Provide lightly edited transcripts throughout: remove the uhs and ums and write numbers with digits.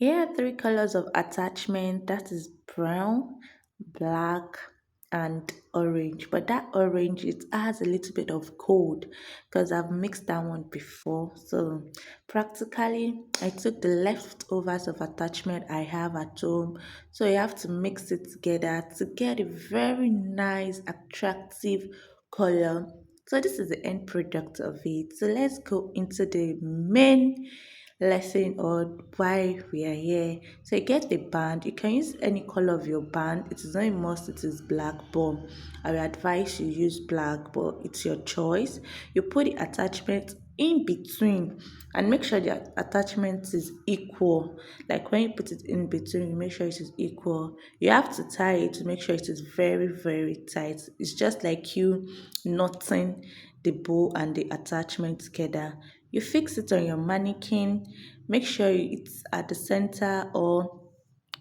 Here are three colors of attachment, that is brown, black, and orange. But that orange, it has a little bit of gold because I've mixed that one before. So practically, I took the leftovers of attachment I have at home. So you have to mix it together to get a very nice, attractive color. So this is the end product of it. So let's go into the main lesson or why we are here. So you get the band. You can use any color of your band. It is not a must. It is black, but I would advise you use black, but it's your choice. You put the attachment in between and make sure the attachment is equal. Like when you put it in between, you make sure it is equal. You have to tie it to make sure it is very, very tight. It's just like you knotting the bow and the attachment together. You fix it on your mannequin. Make sure it's at the center or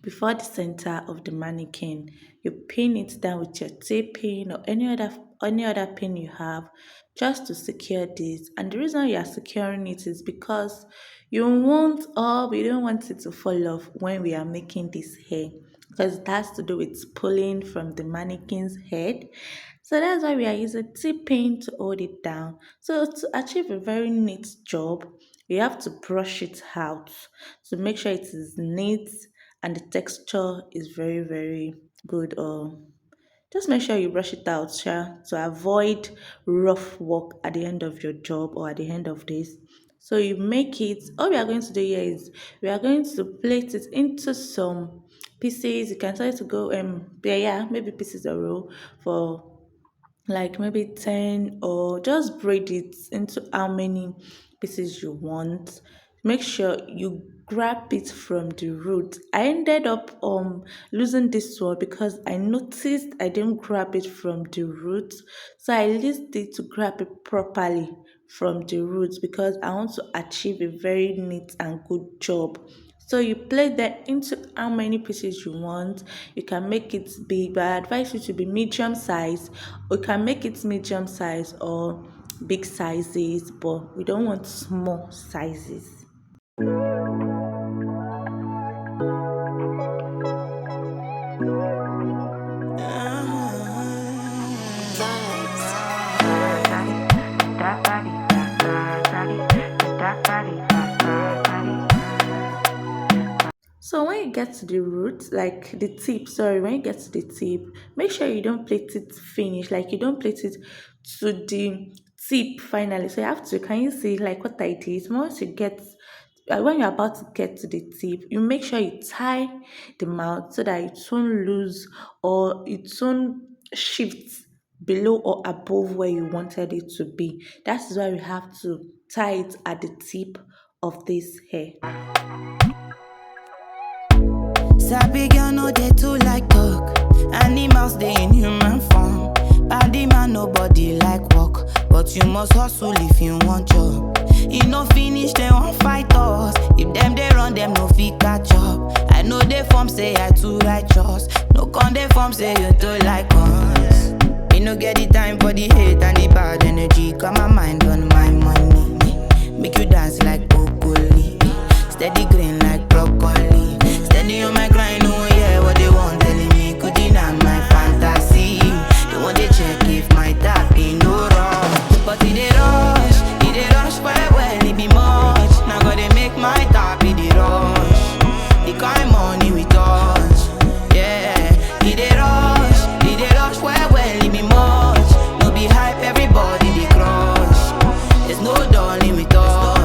before the center of the mannequin. You pin it down with your tape pin or any other pin you have just to secure this. And the reason you are securing it is because we don't want it to fall off when we are making this hair because it has to do with pulling from the mannequin's head. So that's why we are using T-pin to hold it down. So to achieve a very neat job, you have to brush it out to make sure it is neat and the texture is very, very good. Or just make sure you brush it out, to avoid rough work at the end of your job or at the end of this. So you make it. All we are going to do here is we are going to plate it into some pieces. You can try to go yeah, maybe pieces a row for like maybe 10, or just braid it into how many pieces you want. Make sure you grab it from the root. I ended up losing this one because I noticed I didn't grab it from the root, so I used it to grab it properly from the roots because I want to achieve a very neat and good job. So you plate that into how many pieces you want. You can make it big, but I advise you to be medium size. We can make it medium size or big sizes, but we don't want small sizes. So when you get to the root, like the tip, sorry, when you get to the tip, make sure you don't plait it finish, like you don't plait it to the tip finally. So you have to, can you see like what I did? Once you get, when you're about to get to the tip, you make sure you tie the mouth so that it won't lose or it won't shift below or above where you wanted it to be. That is why we have to tie it at the tip of this hair. Sabi girl no dey too like talk. Animals dey in human form. Body man nobody like work, but you must hustle if you want job. E no finish dem wan fight us. If dem dey run dem no fit catch up. I know dey form say I too righteous. No con dey form say you too like us. Me no get the time for the hate and the bad energy. Got my mind on my money. Make you dance like broccoli. Steady green like broccoli. Steady on my grind, oh yeah, what they want telling me could deny my fantasy. They want to check if my tap ain't no wrong. But it dey rush well, it be much. Now gotta make my tap it dey rush. The kind money we touch, yeah. It dey rush well, it be much. No be hype, everybody they crush. There's no darling with us.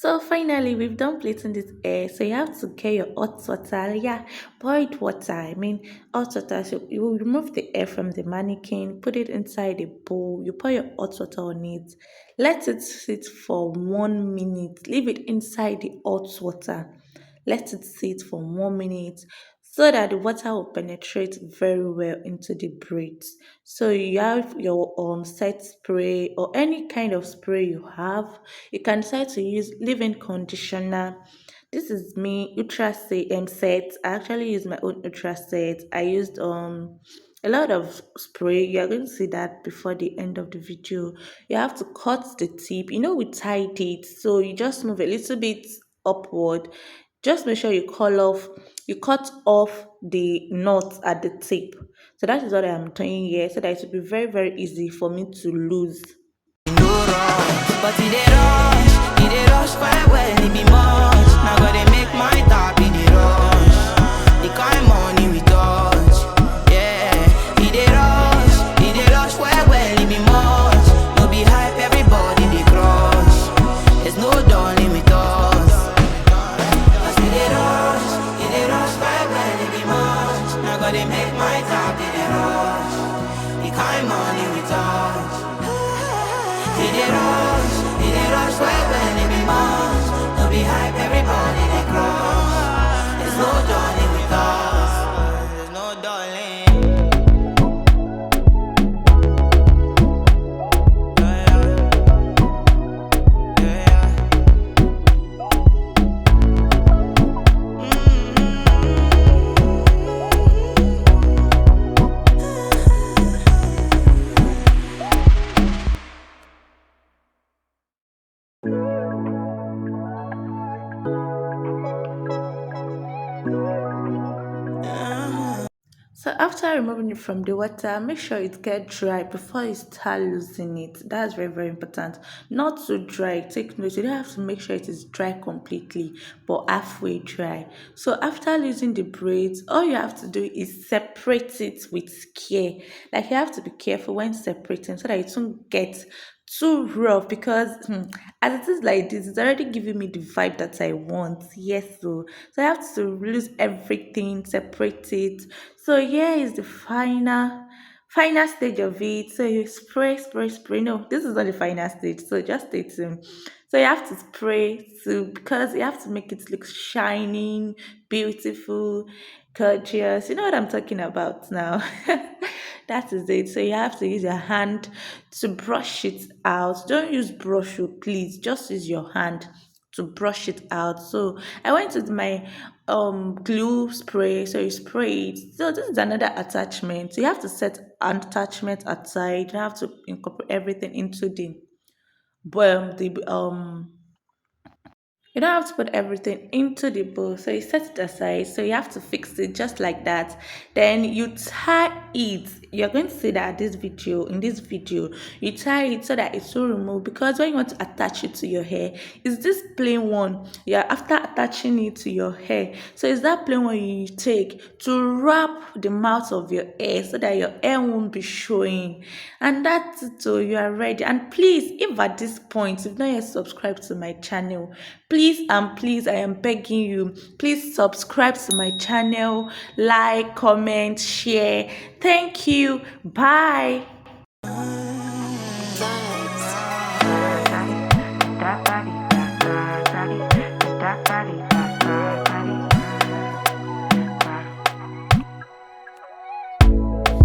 So finally, we've done plating this air. So you have to get your hot water. Yeah, boiled water. I mean, hot water. So you will remove the air from the mannequin, put it inside a bowl. You pour your hot water on it. Let it sit for 1 minute. Leave it inside the hot water. Let it sit for 1 minute so that the water will penetrate very well into the braids. So you have your set spray or any kind of spray you have. You can decide to use leave-in conditioner. This is me ultra set. I actually use my own ultra set. I used a lot of spray. You're going to see that before the end of the video. You have to cut the tip. We tied it, so you just move a little bit upward. Just make sure you cut off the knot at the tip. So that is what I am doing here, so that it will be very, very easy for me to lose. No rush, but he dey rush quite well, he be much. Now gotta make my top, he dey rush. The kind money we touch, yeah. He dey rush quite well, he be much. No be hype, everybody dey crush. There's no darling with us. Cause he dey rush quite well, he be much. Now gotta make my top, he dey rush. The kind money we touch. He dey rush right when it be much. No be hype, everybody they crush. There's no darling with us. There's no darling. Yeah, yeah. So after removing it from the water, make sure it gets dry before you start losing it. That's very, very important. Not too dry. Take note. You don't have to make sure it is dry completely, but halfway dry. So after losing the braids, all you have to do is separate it with care. Like, you have to be careful when separating so that it won't get too rough, because as it is like this, it's already giving me the vibe that I want. Yes, so I have to lose everything, separate it. So here is the final stage of it. So you spray. No, this is not the final stage. So just stay tuned. So you have to spray to, because you have to make it look shining, beautiful, gorgeous. You know what I'm talking about now. That is it. So you have to use your hand to brush it out. Don't use brush, please. Just use your hand to brush it out. So I went with my glue spray. So you spray it. So this is another attachment. So you have to set an attachment aside. You have to incorporate everything into the you don't have to put everything into the bowl. So you set it aside. So you have to fix it just like that. Then you tie it. You're going to see that in this video, you tie it so that it will remove, because when you want to attach it to your hair, it's this plain one. Yeah, after attaching it to your hair. So it's that plain one you take to wrap the mouth of your hair so that your hair won't be showing. And that's it. So you are ready. And please, if at this point you've not yet subscribed to my channel, please and please, I am begging you, please subscribe to my channel, like, comment, share. Thank you. Bye.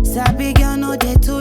Sabi girl no dey too